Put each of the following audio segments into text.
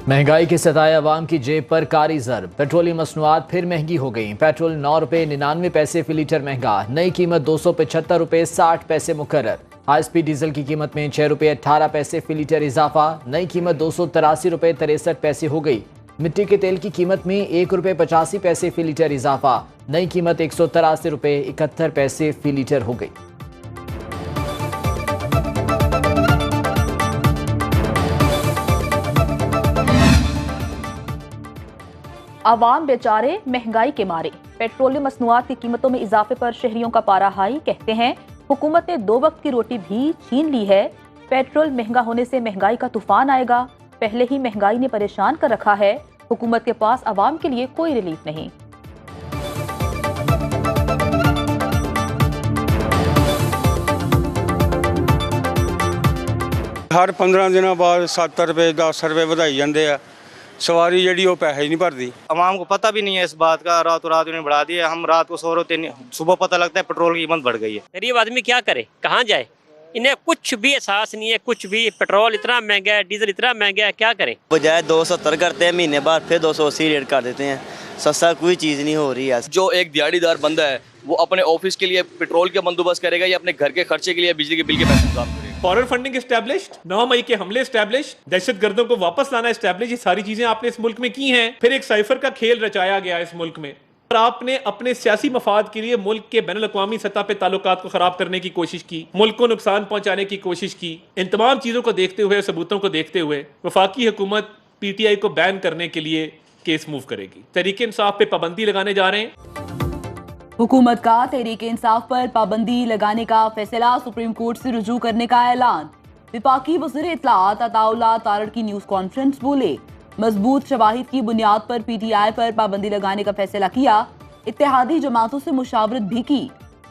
महंगाई के सताए अवाम की जेब पर कारी ज़र। पेट्रोलियम मसनूआत फिर महंगी हो गई। पेट्रोल 9 रुपये 99 पैसे फी लीटर महंगा। नई कीमत 275 रुपये 60 पैसे मुकर्रर। हाई स्पीड डीजल की कीमत में 6 रुपये 18 पैसे फी लीटर इजाफा। नई कीमत 283 रुपये 63 पैसे हो गई। मिट्टी के तेल की कीमत में 1 रुपये 85 पैसे फी लीटर इजाफा। नई कीमत 183 रुपये 71 पैसे फी लीटर हो गई। आवाम बेचारे महंगाई के मारे। पेट्रोलियम मसनूआत की कीमतों में इजाफे पर शहरियों का पारा हाई। कहते हैं हुकूमत ने 2 वक्त की रोटी भी छीन ली है। पेट्रोल महंगा होने से महंगाई का तूफान आएगा। पहले ही महंगाई ने परेशान कर रखा है। हुकूमत के पास आवाम के लिए कोई रिलीफ नहीं। हर 15 दिनों बाद 7 रुपये 10 रुपये ਵਧਾਈ ਜਾਂਦੇ ਆ। सवारी ਜਿਹੜੀ ਉਹ पैसे ही नहीं भरती। आवाम को पता भी नहीं है इस बात का, रातों रात उन्हें बढ़ा दिया। हम रात को सो रहे थे, सुबह पता लगता है पेट्रोल की कीमत बढ़ गई है। गरीब आदमी क्या करे, कहाँ जाए? इन्हें कुछ भी एहसास नहीं है, कुछ भी। पेट्रोल इतना महंगा है, डीजल इतना महंगा है, क्या करें? बजाय 270 करते हैं, महीने बाद फिर 280 रेट कर देते हैं। सस्ता कोई चीज़ नहीं हो रही है। जो एक दिहाड़ीदार बंदा है वो अपने ऑफिस के लिए पेट्रोल का बंदोबस्त करेगा या अपने घर के खर्चे के लिए बिजली के बिल के पैसे इंतजाम करेगा। फॉरेन फंडिंग एस्टैब्लिश्ड, 9 मई के हमले एस्टैब्लिश, दहशत गर्दों को वापस लाना एस्टैब्लिश, ये सारी चीजें आपने इस मुल्क में की हैं। फिर एक साइफर का खेल रचाया गया इस मुल्क में और आपने अपने सियासी मफाद के लिए मुल्क के बैनुल अक़वामी सतह पे ताल्लुकात को खराब करने की कोशिश की, मुल्क को नुकसान पहुंचाने की कोशिश की। इन तमाम चीजों को देखते हुए, सबूतों को देखते हुए वफाकी हुकूमत PTI को बैन करने के लिए केस मूव करेगी। तहरीक इंसाफ पे पाबंदी लगाने जा रहे हैं। हुकूमत का तहरीक इंसाफ पर पाबंदी लगाने का फैसला सुप्रीम कोर्ट से रुजू करने का ऐलान। विफाकी वज़ीर इत्तलाआत अताउल्लाह तारड़ की न्यूज कॉन्फ्रेंस बोले, मजबूत शवाहिद की बुनियाद पर PTI पर पाबंदी लगाने का फैसला किया। इत्तेहादी जमातों से मुशावरत भी की।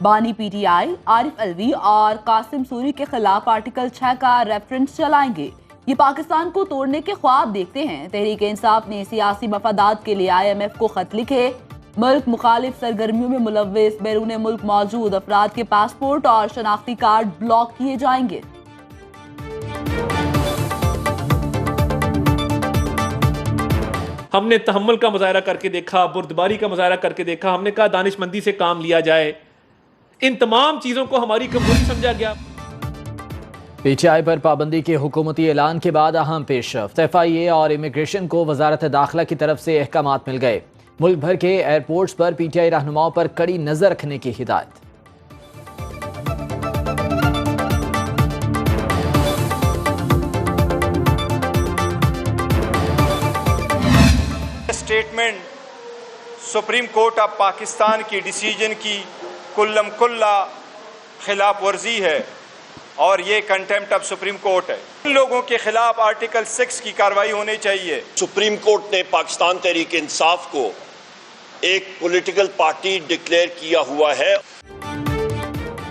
बानी PTI आरिफ अलवी और कासिम सूरी के खिलाफ आर्टिकल 6 का रेफरेंस चलाएंगे। ये पाकिस्तान को तोड़ने के ख्वाब देखते हैं। तहरीक इंसाफ ने सियासी मफादात के लिए IMF को खत लिखे। मुल्क मुखालिफ सरगर्मियों में मुलव्विस बैरून मुल्क मौजूद अफराद के पासपोर्ट और शनाख्ती कार्ड ब्लॉक किए जाएंगे। हमने तहम्मुल का मुजाहरा करके देखा, बुर्दबारी का मुजाहरा करके देखा। हमने कहा दानिशमंदी से काम लिया जाए। इन तमाम चीजों को हमारी कमजोरी समझा गया। PTI पर पाबंदी के हुकूमती ऐलान के बाद अहम पेशरफ्त। FIA और इमिग्रेशन को वजारत दाखिला की तरफ से अहकामात मिल गए। मुल्क भर के एयरपोर्ट्स पर PTI रहनुमाओं पर कड़ी नजर रखने की हिदायत। Statement supreme court of Pakistan की डिसीजन की कुल्लम कुल्ला खिलाफ वर्जी है और ये कंटेम्प्ट ऑफ सुप्रीम कोर्ट है। इन लोगों के खिलाफ आर्टिकल 6 की कार्रवाई होनी चाहिए। सुप्रीम कोर्ट ने पाकिस्तान तहरीक इंसाफ को एक पॉलिटिकल पार्टी डिक्लेयर किया हुआ है।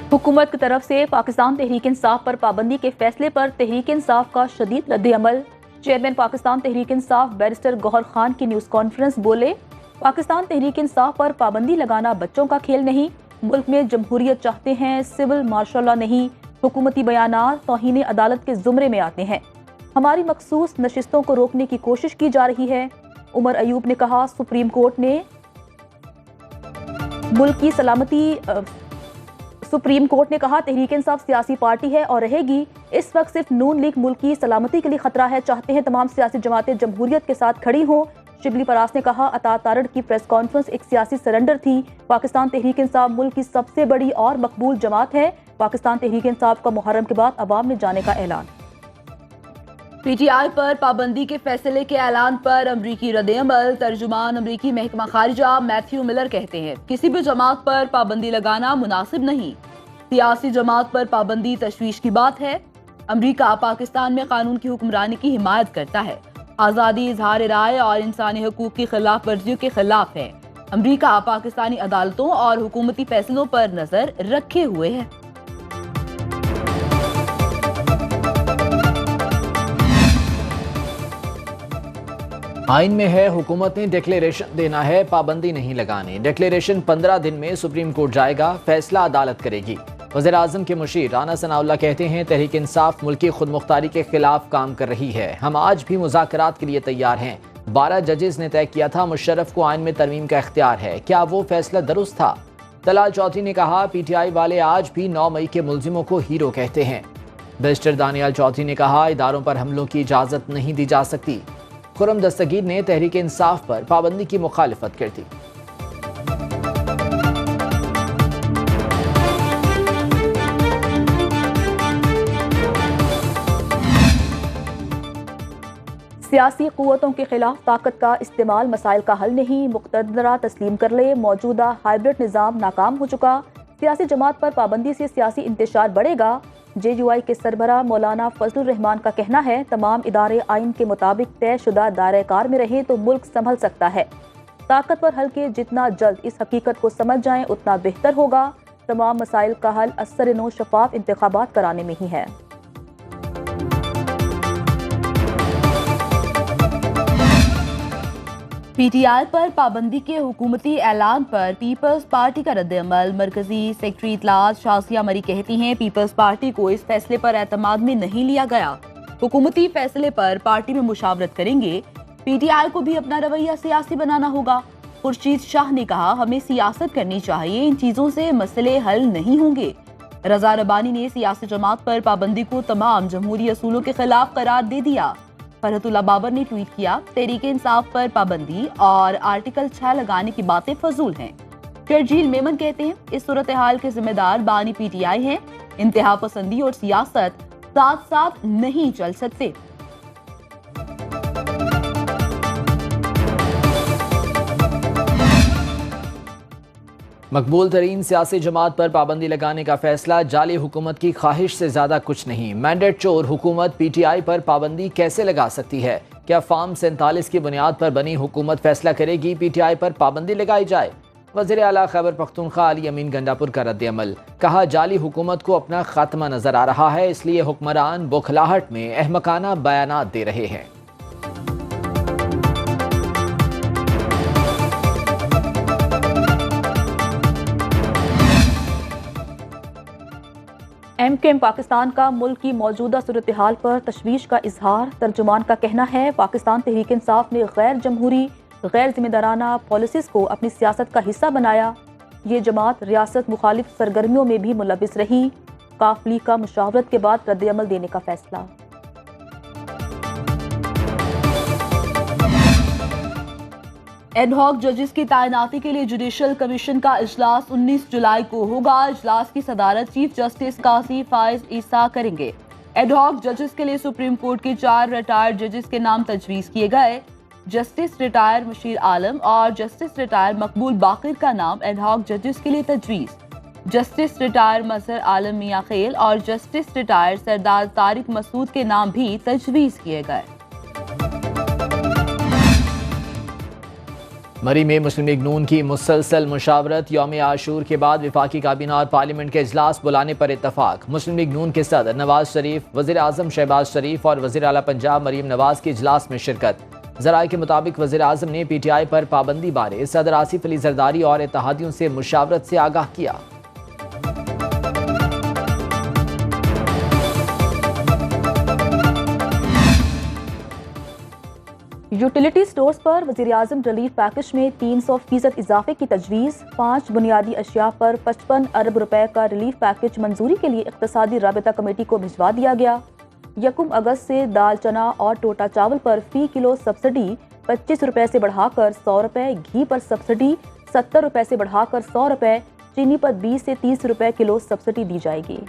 हुकूमत की तरफ से पाकिस्तान तहरीक इंसाफ पर पाबंदी के फैसले पर तहरीक इंसाफ का शदीद रद्द-ए-अमल। चेयरमैन पाकिस्तान तहरीक इंसाफ बैरिस्टर गौहर खान की न्यूज कॉन्फ्रेंस बोले, पाकिस्तान तहरीक इंसाफ पर पाबंदी लगाना बच्चों का खेल नहीं। मुल्क में जमहूरियत चाहते हैं, सिविल मार्शल लॉ नहीं। हुकूमती बयानात तौहीन अदालत के जुमरे में आते हैं। हमारी मखसूस नशिस्तों को रोकने की कोशिश की जा रही है। उमर अयूब ने कहा, सुप्रीम कोर्ट ने मुल्क की सलामती सुप्रीम कोर्ट ने कहा तहरीक इंसाफ सियासी पार्टी है और रहेगी। इस वक्त सिर्फ नून लीग मुल्क की सलामती के लिए खतरा है। चाहते हैं तमाम सियासी जमातें जमहूरियत के साथ खड़ी हों। शिबली फरास ने कहा, अता तारड़ की प्रेस कॉन्फ्रेंस एक सियासी सरेंडर थी। पाकिस्तान तहरीक इंसाफ मुल्क की सबसे बड़ी और मकबूल जमात है। पाकिस्तान तहरीक इंसाफ का मुहर्रम के बाद अवाम में जाने का ऐलान। PTI पर पाबंदी के फैसले के ऐलान पर अमरीकी रद्द-ए-अमल। तर्जुमान अमरीकी महकमा खारिजा मैथ्यू मिलर कहते हैं, किसी भी जमात पर पाबंदी लगाना मुनासिब नहीं। सियासी जमात पर पाबंदी तशवीश की बात है। अमरीका पाकिस्तान में कानून की हुक्मरानी की हिमायत करता है। आज़ादी इजहार राय और इंसानी हकूक की खिलाफ वर्जियों के खिलाफ है। अमरीका पाकिस्तानी अदालतों और हुकूमती फैसलों पर नजर रखे हुए है। आइन में है हुकूमत ने डिक्लेरेशन देना है, पाबंदी नहीं लगानी। डिक्लेरेशन 15 दिन में सुप्रीम कोर्ट जाएगा, फैसला अदालत करेगी। وزیر اعظم کے مشیر رانا ثناءاللہ کہتے ہیں تحریک انصاف ملکی خود مختاری کے خلاف کام کر رہی ہے، ہم آج بھی مذاکرات کے لیے تیار ہیں۔ 12 ججز نے طے کیا تھا مشرف کو آئین میں ترمیم کا اختیار ہے، کیا وہ فیصلہ درست تھا؟ طلال چودھری نے کہا پی ٹی آئی والے آج بھی 9 مئی کے ملزموں کو ہیرو کہتے ہیں۔ بیرسٹر دانیال چودھری نے کہا اداروں پر حملوں کی اجازت نہیں دی جا سکتی۔ خرم دستگیر نے تحریک انصاف پر پابندی کی مخالفت کر دی۔ سیاسی قوتوں کے خلاف طاقت کا استعمال مسائل کا حل نہیں، مقتدرہ تسلیم کر لے، موجودہ ہائبرڈ نظام ناکام ہو چکا، سیاسی جماعت پر پابندی سے سیاسی انتشار بڑھے گا۔ جے یو آئی کے سربراہ مولانا فضل الرحمان کا کہنا ہے تمام ادارے آئین کے مطابق طے شدہ دائرہ کار میں رہیں تو ملک سنبھل سکتا ہے۔ طاقتور حلقے جتنا جلد اس حقیقت کو سمجھ جائیں اتنا بہتر ہوگا۔ تمام مسائل کا حل اثر نو شفاف انتخابات کرانے میں ہی ہے۔ پی ٹی آئی پر پابندی کے حکومتی اعلان پر پیپلز پارٹی کا رد عمل۔ مرکزی سیکرٹری اطلاعات شازیہ مری کہتی ہیں پیپلز پارٹی کو اس فیصلے پر اعتماد میں نہیں لیا گیا، حکومتی فیصلے پر پارٹی میں مشاورت کریں گے، پی ٹی آئی کو بھی اپنا رویہ سیاسی بنانا ہوگا۔ خورشید شاہ نے کہا ہمیں سیاست کرنی چاہیے، ان چیزوں سے مسئلے حل نہیں ہوں گے۔ رضا ربانی نے سیاسی جماعت پر پابندی کو تمام جمہوری اصولوں کے خلاف قرار دے دیا۔ فرحت اللہ بابر نے ٹویٹ کیا تحریک انصاف پر پابندی اور آرٹیکل 6 لگانے کی باتیں فضول ہیں۔ شرجیل میمن کہتے ہیں اس صورتحال کے ذمہ دار بانی پی ٹی آئی ہیں، انتہا پسندی اور سیاست ساتھ ساتھ نہیں چل سکتے۔ مقبول ترین سیاسی جماعت پر پابندی لگانے کا فیصلہ جعلی حکومت کی خواہش سے زیادہ کچھ نہیں۔ مینڈیٹ چور حکومت پی ٹی آئی پر پابندی کیسے لگا سکتی ہے؟ کیا فارم 47 کی بنیاد پر بنی حکومت فیصلہ کرے گی پی ٹی آئی پر پابندی لگائی جائے؟ وزیر اعلیٰ خیبر پختونخوا علی امین گنڈاپور کا رد عمل، کہا جعلی حکومت کو اپنا خاتمہ نظر آ رہا ہے، اس لیے حکمران بوکھلاہٹ میں احمقانہ بیانات دے رہے ہیں۔ ایم کیو ایم پاکستان کا ملک کی موجودہ صورتحال پر تشویش کا اظہار، ترجمان کا کہنا ہے پاکستان تحریک انصاف نے غیر جمہوری غیر ذمہ دارانہ پالیسیز کو اپنی سیاست کا حصہ بنایا، یہ جماعت ریاست مخالف سرگرمیوں میں بھی ملوث رہی، کاف لیگ کا مشاورت کے بعد رد عمل دینے کا فیصلہ۔ ایڈ ہاک ججز کی تعیناتی کے لیے جوڈیشل کمیشن کا اجلاس 19 جولائی کو ہوگا، اجلاس کی صدارت چیف جسٹس قاضی فائز عیسیٰ کریں گے۔ ایڈ ہاک ججز کے لیے سپریم کورٹ کے 4 ریٹائرڈ ججز کے نام تجویز کیے گئے، جسٹس ریٹائر مشیر عالم اور جسٹس ریٹائر مقبول باقر کا نام ایڈ ہاک ججز کے لیے تجویز، جسٹس ریٹائر مظہر عالم میاں خیل اور جسٹس ریٹائر سردار طارق مسعود کے نام بھی تجویز کیے گئے۔ مری میں مسلم لیگ نون کی مسلسل مشاورت، یوم عاشور کے بعد وفاقی کابینہ اور پارلیمنٹ کے اجلاس بلانے پر اتفاق۔ مسلم لیگ نون کے صدر نواز شریف، وزیر اعظم شہباز شریف اور وزیر اعلیٰ پنجاب مریم نواز کے اجلاس میں شرکت۔ ذرائع کے مطابق وزیر اعظم نے پی ٹی آئی پر پابندی بارے صدر آصف علی زرداری اور اتحادیوں سے مشاورت سے آگاہ کیا۔ یوٹیلیٹی سٹورز پر وزیر اعظم ریلیف پیکج میں 300% اضافے کی تجویز، 5 بنیادی اشیاء پر 55 ارب روپے کا ریلیف پیکج منظوری کے لیے اقتصادی رابطہ کمیٹی کو بھجوا دیا گیا۔ 1 اگست سے دال چنا اور ٹوٹا چاول پر فی کلو سبسڈی 25 روپے سے بڑھا کر 100 روپے، گھی پر سبسڈی 70 روپے سے بڑھا کر 100 روپے، چینی پر 20 سے 30 روپے کلو سبسڈی دی جائے گی۔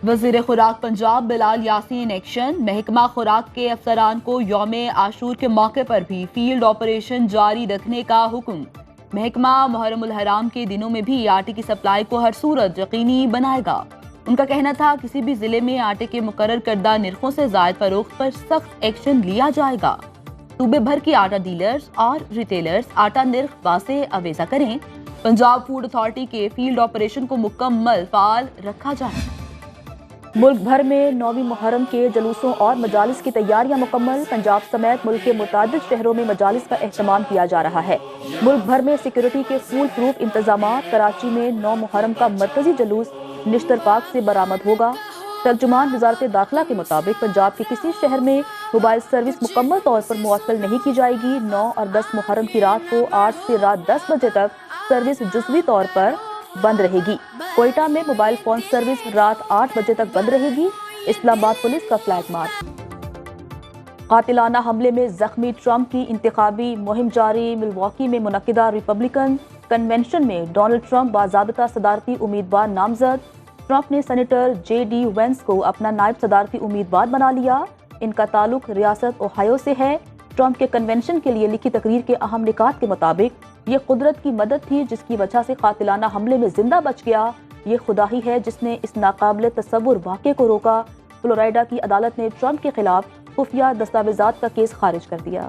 وزیر خوراک پنجاب بلال یاسین ایکشن، محکمہ خوراک کے افسران کو یوم عاشور کے موقع پر بھی فیلڈ آپریشن جاری رکھنے کا حکم۔ محکمہ محرم الحرام کے دنوں میں بھی آٹے کی سپلائی کو ہر صورت یقینی بنائے گا۔ ان کا کہنا تھا کسی بھی ضلع میں آٹے کے مقرر کردہ نرخوں سے زائد فروخت پر سخت ایکشن لیا جائے گا۔ صوبے بھر کے آٹا ڈیلرز اور ریٹیلرز آٹا نرخ واضح اویزہ کریں۔ پنجاب فوڈ اتھارٹی کے فیلڈ آپریشن کو مکمل فعال رکھا جائے۔ मुल्क भर में 9वीं मुहर्रम के जुलूसों और मजालिस की तैयारियां मुकम्मल। पंजाब समेत मुल्क के मुतादिद शहरों में मजालिस का एहतमाम किया जा रहा है। मुल्क भर में सिक्योरिटी के फूल प्रूफ इंतजाम। कराची में 9 मुहर्रम का मरकजी जुलूस निश्तर पार्क से बरामद होगा। तर्जुमान वजारत दाखिला के मुताबिक पंजाब के किसी शहर में मोबाइल सर्विस मुकम्मल तौर पर मुअत्तल नहीं की जाएगी। 9 और 10 मुहर्रम की रात को 8 से रात 10 बजे तक सर्विस जुज़वी तौर पर बंद रहेगी। कोयटा में मोबाइल फोन सर्विस रात 8 बजे तक बंद रहेगी। इस्लामाबाद पुलिस का फ्लैग मार्च। कातिलाना हमले में जख्मी ट्रंप की इंतखाबी मुहिम जारी। मिल्वॉकी में मुनक्किदा रिपब्लिकन कन्वेंशन में डोनाल्ड ट्रंप बाज़ाबिता सदारती उम्मीदवार नामजद। ट्रंप ने सेनेटर JD वेंस को अपना नायब सदारती उम्मीदवार बना लिया। इनका ताल्लुक रियासत ओहायो से है। ट्रंप के कन्वेंशन के लिए लिखी तकरीर के अहम निकात के मुताबिक ये कुदरत की मदद थी जिसकी वजह से कातिलाना हमले में जिंदा बच गया। ये खुदा ही है जिसने इस नाकाबिले तसव्वुर वाक़े को रोका। फ्लोरिडा की अदालत ने ट्रंप के खिलाफ खुफिया दस्तावेजात का केस खारिज कर दिया।